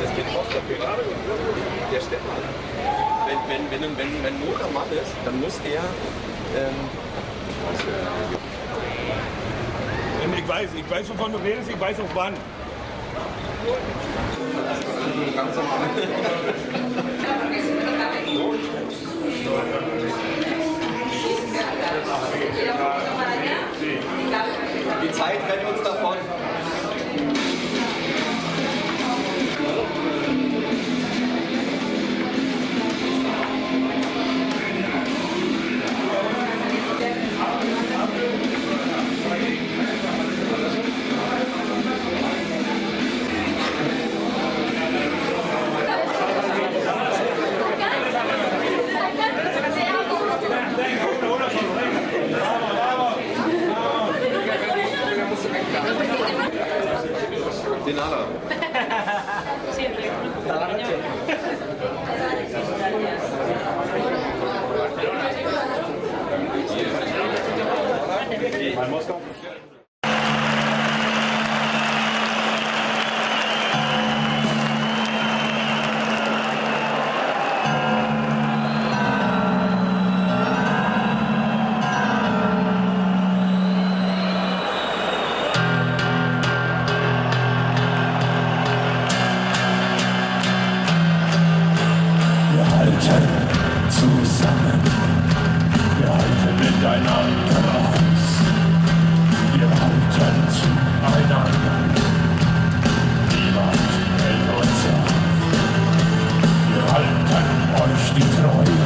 Das geht raus dafür. Der Stefan. Wenn Not am Mann ist, dann muss er. Ich weiß, wovon du redest, ich weiß auch wann. Die Zeit rennt uns davon. De nada. Siempre. Zusammen, wir halten miteinander aus, wir halten zueinander, niemand hält uns auf, wir halten euch die Treue,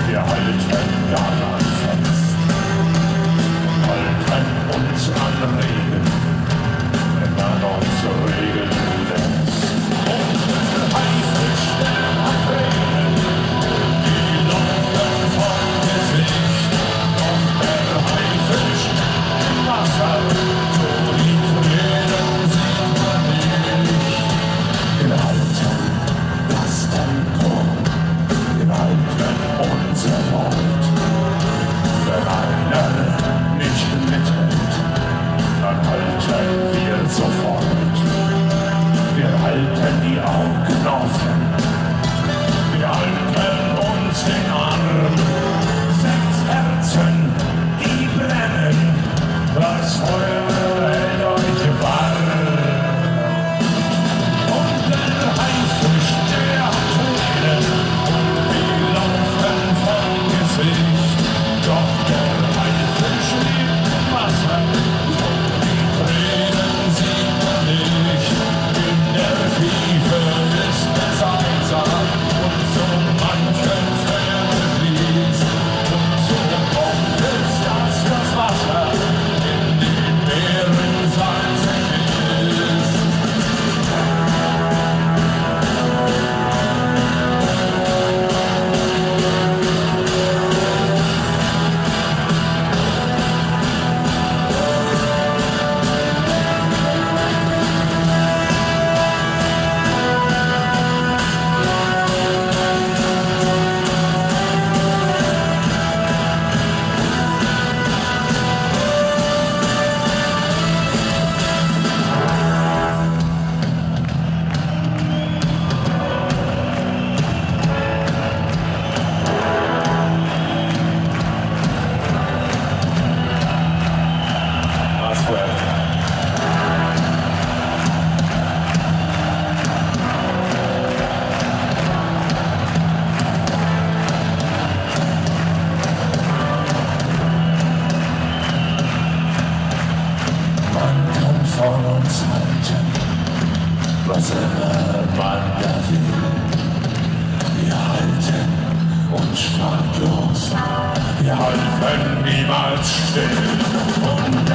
wir halten daran fest, halten uns an Regeln, wenn man uns Regeln lässt. Unsere Haifisch am Brennen, die laufen vom Gesicht, und der Haifisch im Wasser, so die Tränen sieht man nicht. Wir halten das Tempo, wir halten unser Wort. Wenn einer nicht mithält, dann halten wir sofort. Wir halten die Augen offen, wir halten uns den Arm. 6 Herzen, die brennen, das Feuer hält euch warm. Und der Haifisch, der hat Tränen, und die laufen vom Gesicht. Doch der Haifisch lebt im Wasser, und die Tränen sieht man nicht. In der Tiefe ist es einsam, und so manchen Träne fließt. Und so kommt es, dass das Wasser in den Meeren salzig ist. Von uns halten, was immer man da will. Wir halten uns stark los, wir halten niemals still. Und